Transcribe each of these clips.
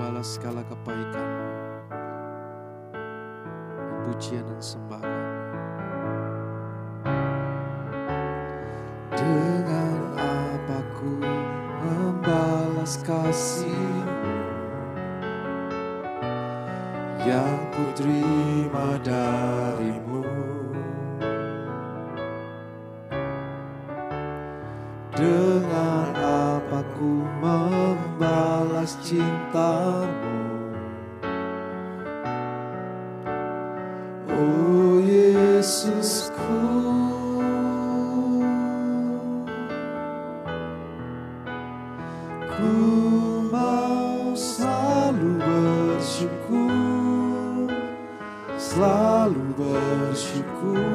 membalas segala kebaikan dan pujian dan sembah kami. Dengan apa ku membalas kasih-Mu yang ku terima dari-Mu? Dengan apa ku membalas cinta-Mu? Oh Yesusku, ku mau selalu bersyukur, selalu bersyukur.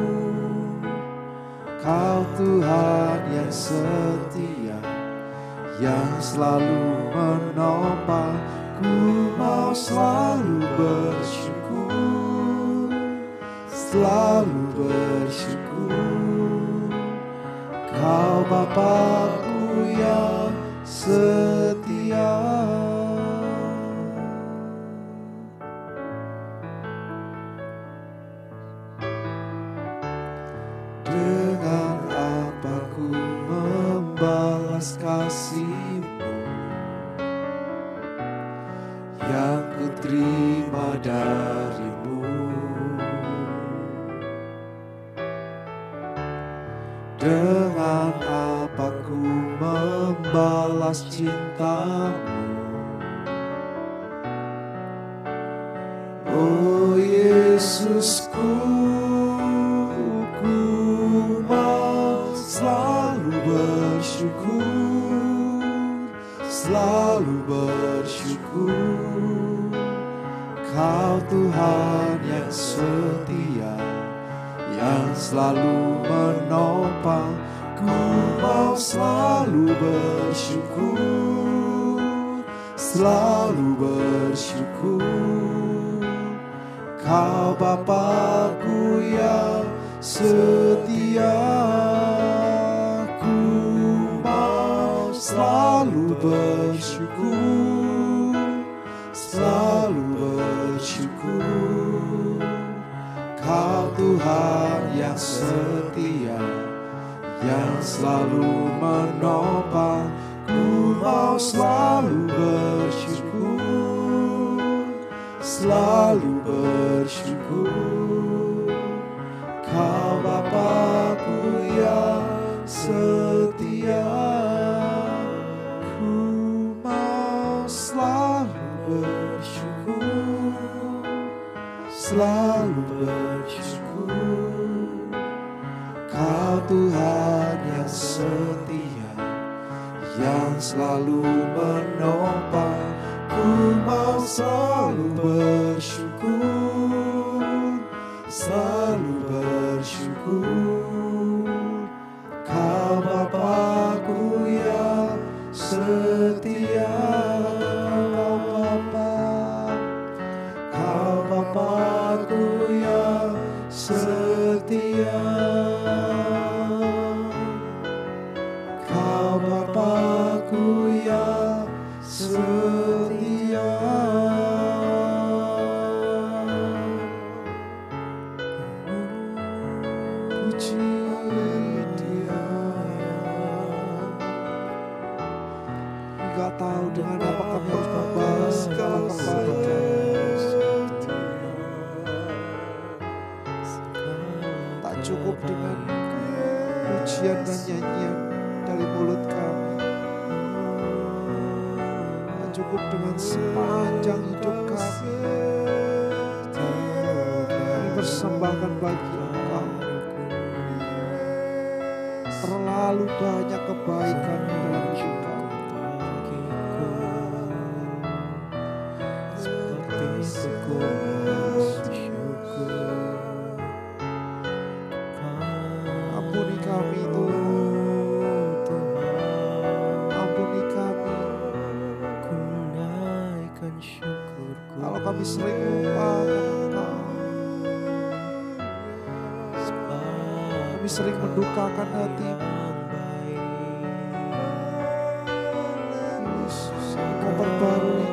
Kau Tuhan yang setia, yang selalu menopang. Ku mau selalu bersyukur, selalu bersyukur. Kau Bapa-Ku yang setia. Dengan apa ku membalas kasih-Mu yang ku terima dari-Mu? Dengan apa ku membalas cinta-Mu? Oh Yesusku, ku mau selalu bersyukur, selalu bersyukur. Kau Tuhan yang setia, yang selalu menopang. Ku mau selalu bersyukur, selalu bersyukur. Kau Bapa-Ku yang setia. Ku mau selalu bersyukur, selalu bersyukur. Kau Tuhan yang setia, yang selalu menopang. Ku mau selalu bersyukur, selalu bersyukur. Kau Bapa-Ku yang setia. Ku mau selalu bersyukur, selalu bersyukur. Kau Tuhan yang setia, yang selalu menopang. Ku mau selalu bersyukur, selalu bersyukur. Kau Bapa-Ku yang setia. Kau Bapa-Ku yang setia. Kau Bapa-Ku yang setia. Puji Dia. Enggak tahu dengan apa kami harus membalas segala kebaikan. Tak cukup dengan pujian dan nyanyian dari mulut kami. Tak cukup dengan sepanjang hidup kami. Kami persembahkan bagi Engkau. Terlalu banyak kebaikan di dalam hidup kami. Ampuni kami Tuhan, ampuni kami. Kalau kami sering lupakan Engkau, kami sering mendukakan hati-Mu. Yesus, Engkau perbarui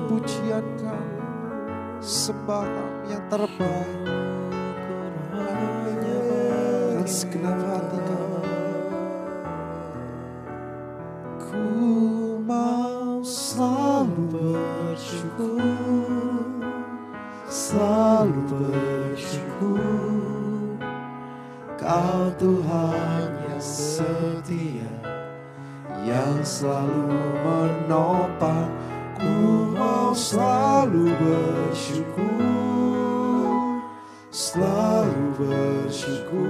pujian kami, sembah kami yang terbaik dalam segenap hati kami. Ku mau selalu bersyukur, selalu bersyukur. Kau Tuhan yang setia, yang selalu menopang. Ku mau selalu bersyukur, selalu bersyukur.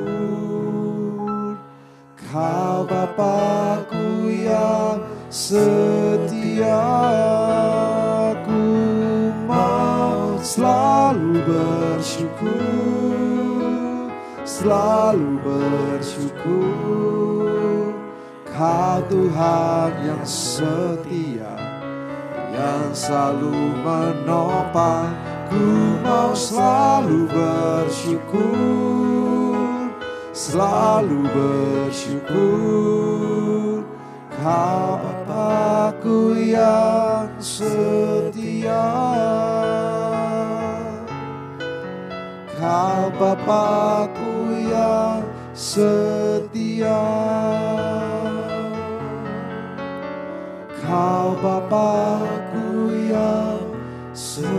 Kau Bapa-Ku yang setia, ku mau selalu bersyukur, selalu bersyukur. Kau Tuhan yang setia, yang selalu menopang. Ku mau selalu bersyukur, selalu bersyukur. Kau Bapa-Ku yang setia, Kau Bapa-Ku yang setia, Kau Bapa-Ku yang setia.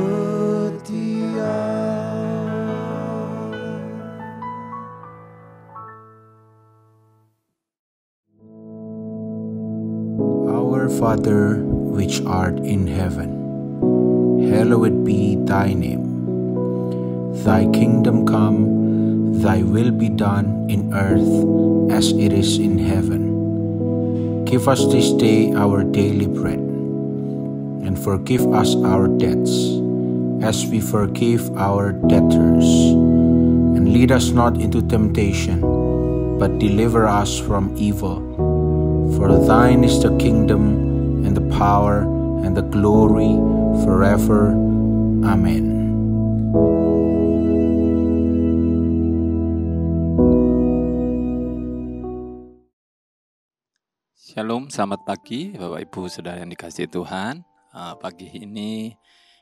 Our Father, which art in heaven, hallowed be thy name. Thy kingdom come, thy will be done in earth as it is in heaven. Give us this day our daily bread, and forgive us our debts, as we forgive our debtors. And lead us not into temptation, but deliver us from evil. For thine is the kingdom, and the power, and the glory, forever. Amen. Shalom, selamat pagi Bapak Ibu Saudara yang dikasihi Tuhan. Pagi ini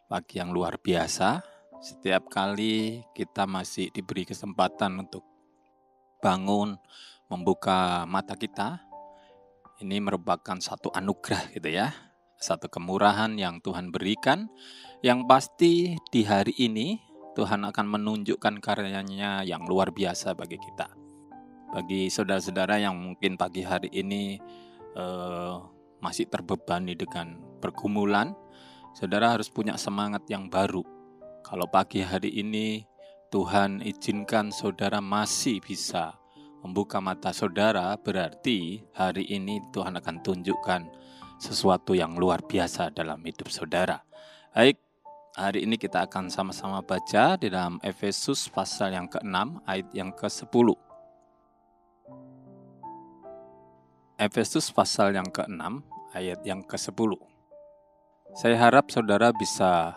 pagi yang luar biasa. Setiap kali kita masih diberi kesempatan untuk bangun, membuka mata kita, ini merupakan satu anugerah gitu ya. Satu kemurahan yang Tuhan berikan, yang pasti di hari ini Tuhan akan menunjukkan karyanya yang luar biasa bagi kita. Bagi saudara-saudara yang mungkin pagi hari ini masih terbebani dengan pergumulan, saudara harus punya semangat yang baru. Kalau pagi hari ini Tuhan izinkan saudara masih bisa membuka mata saudara, berarti hari ini Tuhan akan tunjukkan sesuatu yang luar biasa dalam hidup saudara. Baik, hari ini kita akan sama-sama baca di dalam Efesus pasal yang ke-6 ayat yang ke-10. Efesus pasal yang ke-6 ayat yang ke-10. Saya harap saudara bisa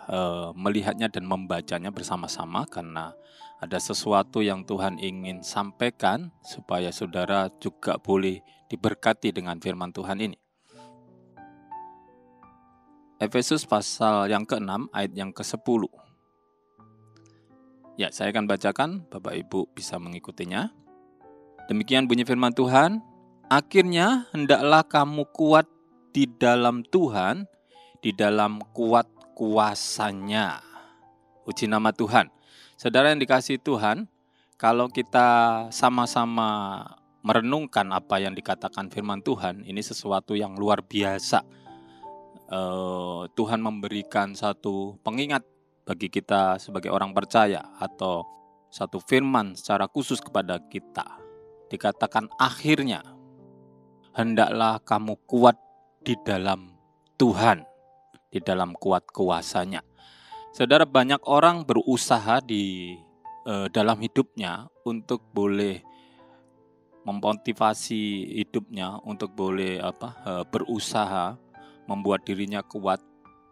melihatnya dan membacanya bersama-sama, karena ada sesuatu yang Tuhan ingin sampaikan supaya saudara juga boleh diberkati dengan firman Tuhan ini. Efesus pasal yang ke-6 ayat yang ke-10. Ya, saya akan bacakan, Bapak Ibu bisa mengikutinya. Demikian bunyi firman Tuhan. Akhirnya hendaklah kamu kuat di dalam Tuhan, di dalam kuat kuasanya. Puji nama Tuhan. Saudara yang dikasihi Tuhan, kalau kita sama-sama merenungkan apa yang dikatakan firman Tuhan, ini sesuatu yang luar biasa. Tuhan memberikan satu pengingat bagi kita sebagai orang percaya, atau satu firman secara khusus kepada kita. Dikatakan akhirnya, hendaklah kamu kuat di dalam Tuhan, di dalam kuat kuasanya. Saudara, banyak orang berusaha di dalam hidupnya untuk boleh memotivasi hidupnya, untuk boleh berusaha membuat dirinya kuat,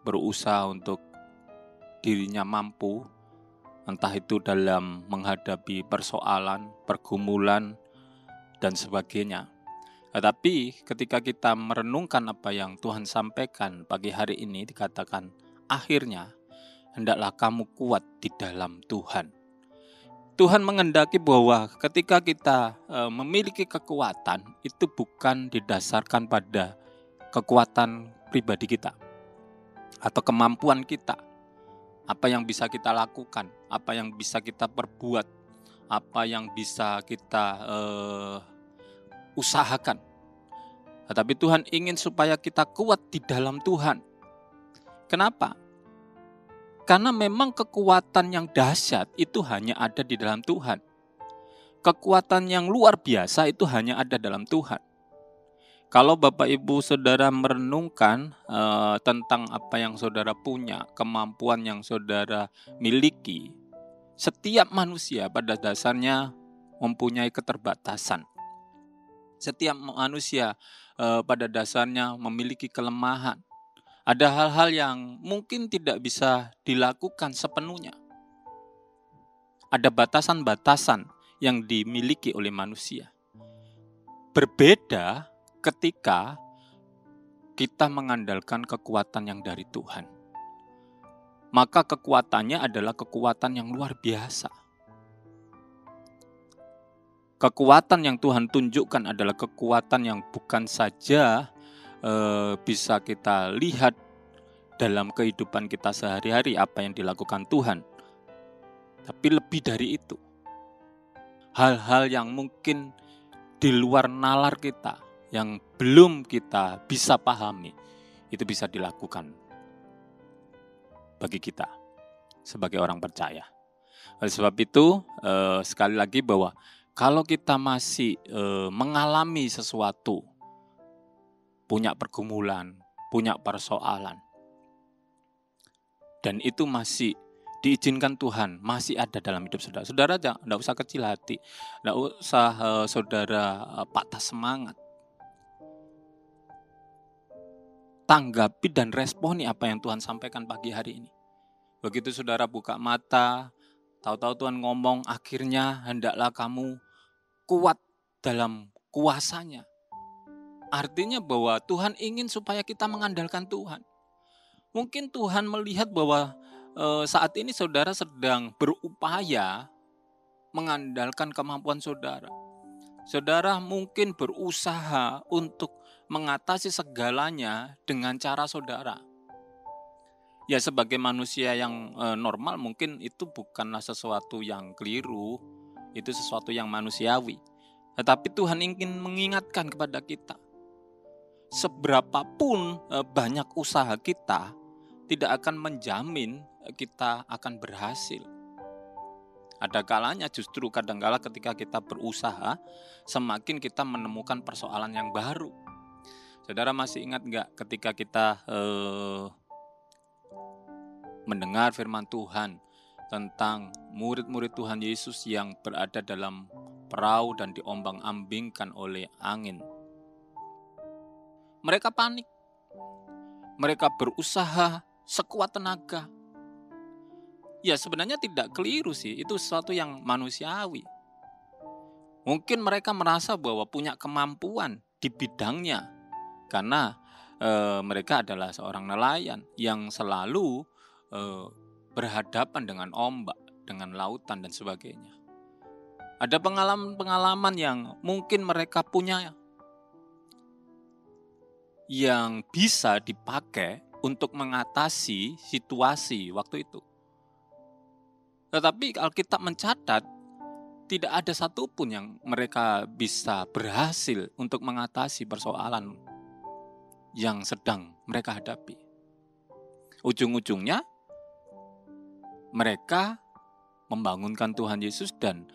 berusaha untuk dirinya mampu, entah itu dalam menghadapi persoalan, pergumulan, dan sebagainya. Tetapi ketika kita merenungkan apa yang Tuhan sampaikan pagi hari ini, dikatakan akhirnya hendaklah kamu kuat di dalam Tuhan. Tuhan mengendaki bahwa ketika kita memiliki kekuatan, itu bukan didasarkan pada kekuatan pribadi kita atau kemampuan kita. Apa yang bisa kita lakukan, apa yang bisa kita perbuat, apa yang bisa kita usahakan. Tetapi Tuhan ingin supaya kita kuat di dalam Tuhan. Kenapa? Karena memang kekuatan yang dahsyat itu hanya ada di dalam Tuhan. Kekuatan yang luar biasa itu hanya ada dalam Tuhan. Kalau Bapak Ibu Saudara merenungkan tentang apa yang saudara punya, kemampuan yang saudara miliki, setiap manusia pada dasarnya mempunyai keterbatasan. Setiap manusia pada dasarnya memiliki kelemahan. Ada hal-hal yang mungkin tidak bisa dilakukan sepenuhnya. Ada batasan-batasan yang dimiliki oleh manusia. Berbeda ketika kita mengandalkan kekuatan yang dari Tuhan. Maka kekuatannya adalah kekuatan yang luar biasa. Kekuatan yang Tuhan tunjukkan adalah kekuatan yang bukan saja bisa kita lihat dalam kehidupan kita sehari-hari apa yang dilakukan Tuhan. Tapi lebih dari itu, hal-hal yang mungkin di luar nalar kita, yang belum kita bisa pahami, itu bisa dilakukan bagi kita sebagai orang percaya. Oleh sebab itu, sekali lagi bahwa kalau kita masih mengalami sesuatu, punya pergumulan, punya persoalan, dan itu masih diizinkan Tuhan, masih ada dalam hidup saudara. Saudara tidak usah kecil hati, tidak usah saudara patah semangat. Tanggapi dan responi apa yang Tuhan sampaikan pagi hari ini. Begitu saudara buka mata, tahu-tahu Tuhan ngomong, akhirnya hendaklah kamu kuat dalam kuasanya. Artinya bahwa Tuhan ingin supaya kita mengandalkan Tuhan. Mungkin Tuhan melihat bahwa saat ini saudara sedang berupaya mengandalkan kemampuan saudara. Saudara mungkin berusaha untuk mengatasi segalanya dengan cara saudara. Ya sebagai manusia yang normal mungkin itu bukanlah sesuatu yang keliru, itu sesuatu yang manusiawi. Tetapi Tuhan ingin mengingatkan kepada kita, seberapapun banyak usaha kita, tidak akan menjamin kita akan berhasil. Ada kalanya justru kadangkala ketika kita berusaha, semakin kita menemukan persoalan yang baru. Saudara masih ingat enggak ketika kita mendengar firman Tuhan tentang murid-murid Tuhan Yesus yang berada dalam perahu dan diombang-ambingkan oleh angin? Mereka panik. Mereka berusaha sekuat tenaga. Ya sebenarnya tidak keliru sih, itu sesuatu yang manusiawi. Mungkin mereka merasa bahwa punya kemampuan di bidangnya, karena mereka adalah seorang nelayan yang selalu berhadapan dengan ombak, dengan lautan dan sebagainya. Ada pengalaman-pengalaman yang mungkin mereka punya yang bisa dipakai untuk mengatasi situasi waktu itu. Tetapi Alkitab mencatat tidak ada satupun yang mereka bisa berhasil untuk mengatasi persoalan yang sedang mereka hadapi. Ujung-ujungnya mereka membangunkan Tuhan Yesus dan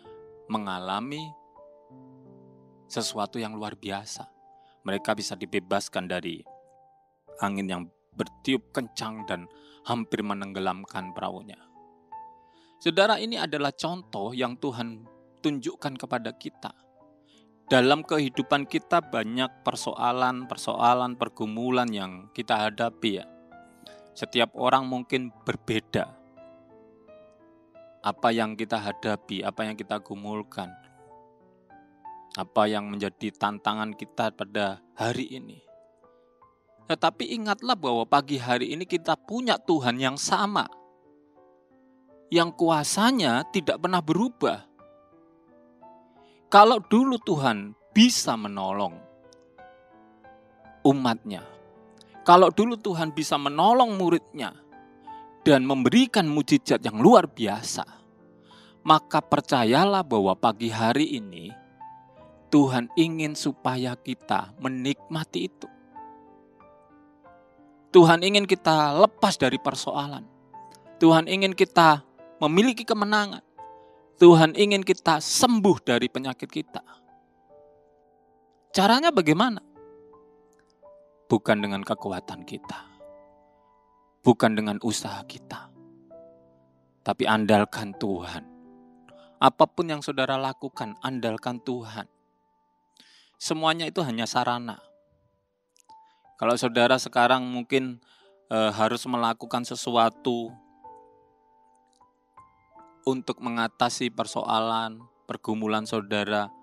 mengalami sesuatu yang luar biasa. Mereka bisa dibebaskan dari angin yang bertiup kencang dan hampir menenggelamkan perahunya. Saudara, ini adalah contoh yang Tuhan tunjukkan kepada kita. Dalam kehidupan kita banyak persoalan, pergumulan yang kita hadapi ya. Setiap orang mungkin berbeda. Apa yang kita hadapi, apa yang kita gumulkan, apa yang menjadi tantangan kita pada hari ini. Tetapi ingatlah bahwa pagi hari ini kita punya Tuhan yang sama, yang kuasanya tidak pernah berubah. Kalau dulu Tuhan bisa menolong umatnya, kalau dulu Tuhan bisa menolong muridnya dan memberikan mujizat yang luar biasa, maka percayalah bahwa pagi hari ini Tuhan ingin supaya kita menikmati itu. Tuhan ingin kita lepas dari persoalan. Tuhan ingin kita memiliki kemenangan. Tuhan ingin kita sembuh dari penyakit kita. Caranya bagaimana? Bukan dengan kekuatan kita. Bukan dengan usaha kita. Tapi andalkan Tuhan. Apapun yang saudara lakukan, andalkan Tuhan. Semuanya itu hanya sarana. Kalau saudara sekarang mungkin harus melakukan sesuatu untuk mengatasi persoalan, pergumulan saudara,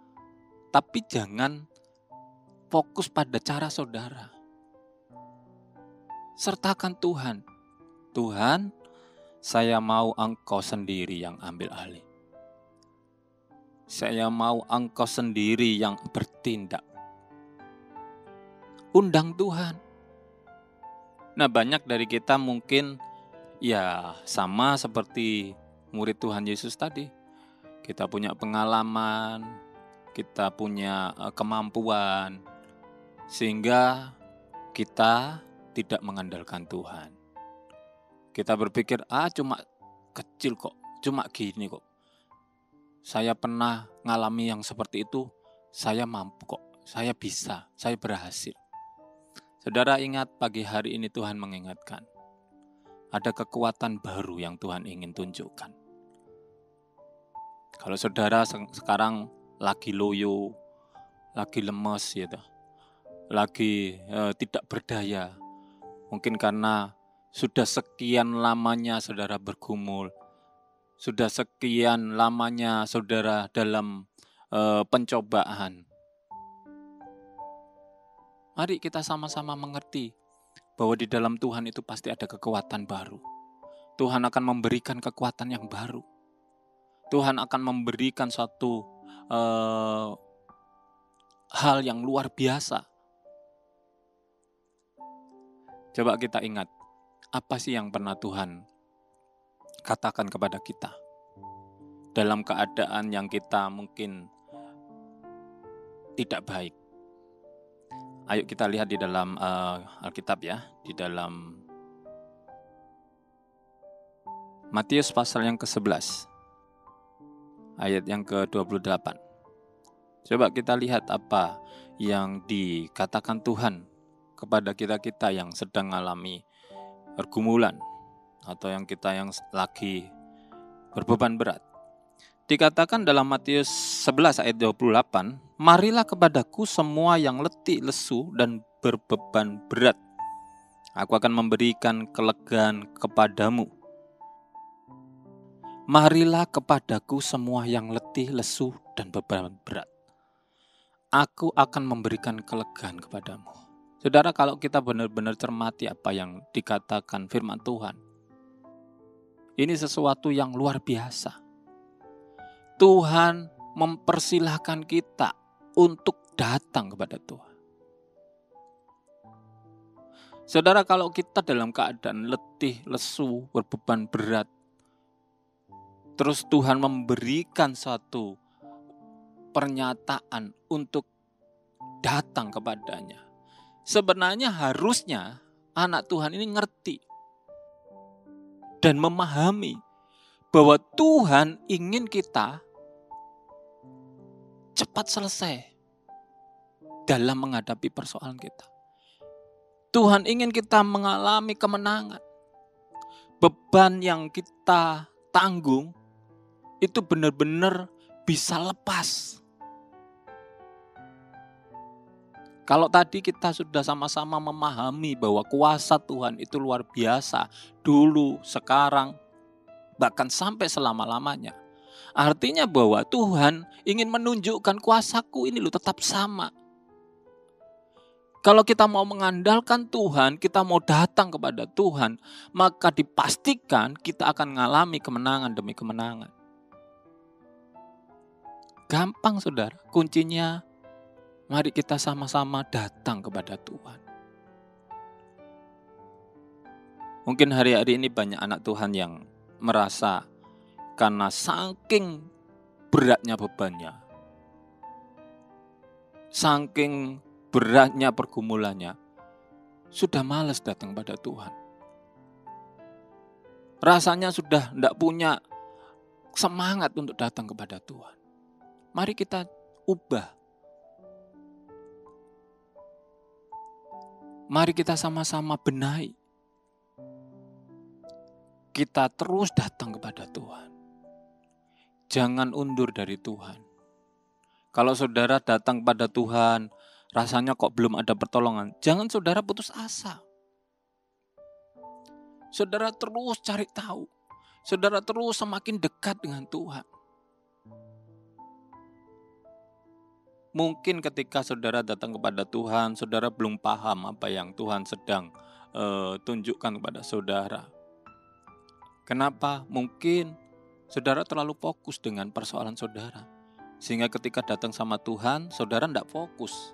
tapi jangan fokus pada cara saudara. Sertakan Tuhan. Tuhan, saya mau Engkau sendiri yang ambil alih. Saya mau Engkau sendiri yang bertindak. Undang Tuhan. Nah, banyak dari kita mungkin ya sama seperti murid Tuhan Yesus tadi. Kita punya pengalaman, kita punya kemampuan, sehingga kita tidak mengandalkan Tuhan. Kita berpikir, cuma kecil kok, cuma gini kok. Saya pernah ngalami yang seperti itu, saya mampu kok, saya bisa, saya berhasil. Saudara ingat, pagi hari ini Tuhan mengingatkan, ada kekuatan baru yang Tuhan ingin tunjukkan. Kalau saudara sekarang lagi loyo, lagi lemes gitu, lagi tidak berdaya, mungkin karena sudah sekian lamanya saudara bergumul, sudah sekian lamanya saudara dalam pencobaan. Mari kita sama-sama mengerti bahwa di dalam Tuhan itu pasti ada kekuatan baru. Tuhan akan memberikan kekuatan yang baru. Tuhan akan memberikan suatu hal yang luar biasa. Coba kita ingat, apa sih yang pernah Tuhan katakan kepada kita dalam keadaan yang kita mungkin tidak baik. Ayo kita lihat di dalam Alkitab ya, di dalam Matius pasal yang ke-11, ayat yang ke-28. Coba kita lihat apa yang dikatakan Tuhan kepada kita-kita yang sedang mengalami pergumulan atau yang lagi berbeban berat. Dikatakan dalam Matius 11 ayat 28, marilah kepadaku semua yang letih, lesu, dan berbeban berat. Aku akan memberikan kelegaan kepadamu. Marilah kepadaku semua yang letih, lesu, dan beban berat. Aku akan memberikan kelegaan kepadamu. Saudara, kalau kita benar-benar cermati apa yang dikatakan firman Tuhan, ini sesuatu yang luar biasa. Tuhan mempersilahkan kita untuk datang kepada Tuhan. Saudara, kalau kita dalam keadaan letih, lesu, berbeban berat, terus Tuhan memberikan suatu pernyataan untuk datang kepadanya, sebenarnya harusnya anak Tuhan ini ngerti dan memahami bahwa Tuhan ingin kita cepat selesai dalam menghadapi persoalan kita. Tuhan ingin kita mengalami kemenangan. Beban yang kita tanggung itu benar-benar bisa lepas. Kalau tadi kita sudah sama-sama memahami bahwa kuasa Tuhan itu luar biasa, dulu, sekarang, bahkan sampai selama-lamanya. Artinya bahwa Tuhan ingin menunjukkan kuasaku ini loh tetap sama. Kalau kita mau mengandalkan Tuhan, kita mau datang kepada Tuhan, maka dipastikan kita akan mengalami kemenangan demi kemenangan. Gampang saudara, kuncinya mari kita sama-sama datang kepada Tuhan. Mungkin hari-hari ini banyak anak Tuhan yang merasa karena saking beratnya bebannya, saking beratnya pergumulannya, sudah malas datang pada Tuhan. Rasanya sudah tidak punya semangat untuk datang kepada Tuhan. Mari kita ubah. Mari kita sama-sama benahi. Kita terus datang kepada Tuhan. Jangan undur dari Tuhan. Kalau saudara datang pada Tuhan, rasanya kok belum ada pertolongan, jangan saudara putus asa. Saudara terus cari tahu. Saudara terus semakin dekat dengan Tuhan. Mungkin ketika saudara datang kepada Tuhan, saudara belum paham apa yang Tuhan sedang tunjukkan kepada saudara. Kenapa? Mungkin saudara terlalu fokus dengan persoalan saudara. Sehingga ketika datang sama Tuhan, saudara tidak fokus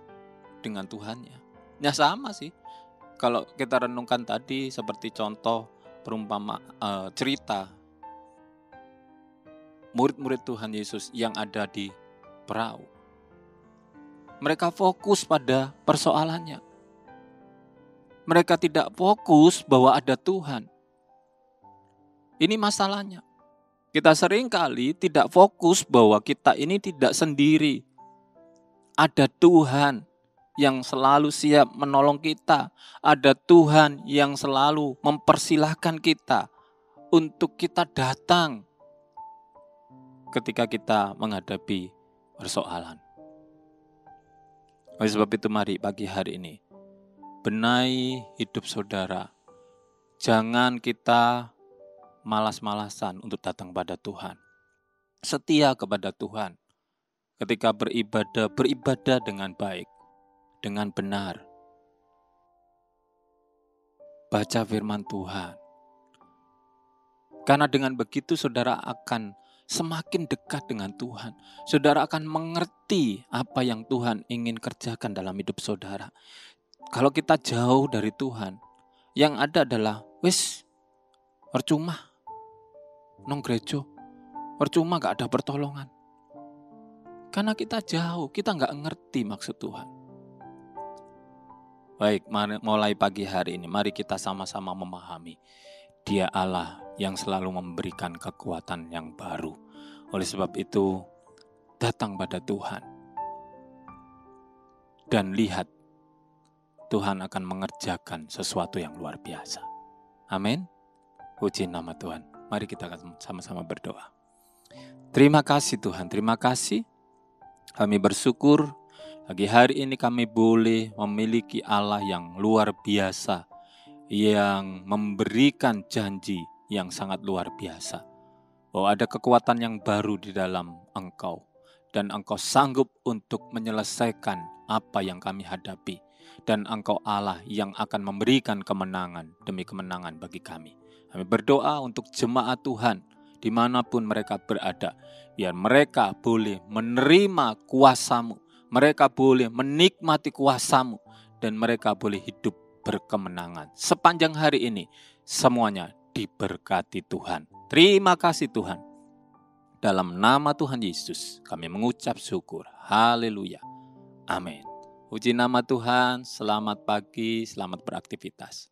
dengan Tuhannya. Ya sama sih. Kalau kita renungkan tadi seperti contoh perumpama cerita murid-murid Tuhan Yesus yang ada di perahu. Mereka fokus pada persoalannya. Mereka tidak fokus bahwa ada Tuhan. Ini masalahnya. Kita seringkali tidak fokus bahwa kita ini tidak sendiri. Ada Tuhan yang selalu siap menolong kita. Ada Tuhan yang selalu mempersilahkan kita untuk kita datang ketika kita menghadapi persoalan. Oleh sebab itu mari pagi hari ini benahi hidup saudara. Jangan kita malas-malasan untuk datang pada Tuhan. Setia kepada Tuhan. Ketika beribadah dengan baik, dengan benar. Baca firman Tuhan. Karena dengan begitu saudara akan semakin dekat dengan Tuhan. Saudara akan mengerti apa yang Tuhan ingin kerjakan dalam hidup saudara. Kalau kita jauh dari Tuhan, yang ada adalah percuma nong gereja, percuma gak ada pertolongan. Karena kita jauh, kita gak ngerti maksud Tuhan. Baik, mulai pagi hari ini, mari kita sama-sama memahami. Dia Allah yang selalu memberikan kekuatan yang baru. Oleh sebab itu, datang pada Tuhan. Dan lihat, Tuhan akan mengerjakan sesuatu yang luar biasa. Amin. Puji nama Tuhan. Mari kita akan sama-sama berdoa. Terima kasih Tuhan, terima kasih. Kami bersyukur pagi hari ini kami boleh memiliki Allah yang luar biasa, yang memberikan janji yang sangat luar biasa. Bahwa ada kekuatan yang baru di dalam Engkau. Dan Engkau sanggup untuk menyelesaikan apa yang kami hadapi. Dan Engkau Allah yang akan memberikan kemenangan demi kemenangan bagi kami. Kami berdoa untuk jemaat Tuhan dimanapun mereka berada. Biar mereka boleh menerima kuasa-Mu. Mereka boleh menikmati kuasa-Mu. Dan mereka boleh hidup berkemenangan. Sepanjang hari ini semuanya diberkati Tuhan. Terima kasih Tuhan. Dalam nama Tuhan Yesus kami mengucap syukur. Haleluya. Amin. Puji nama Tuhan. Selamat pagi, selamat beraktivitas.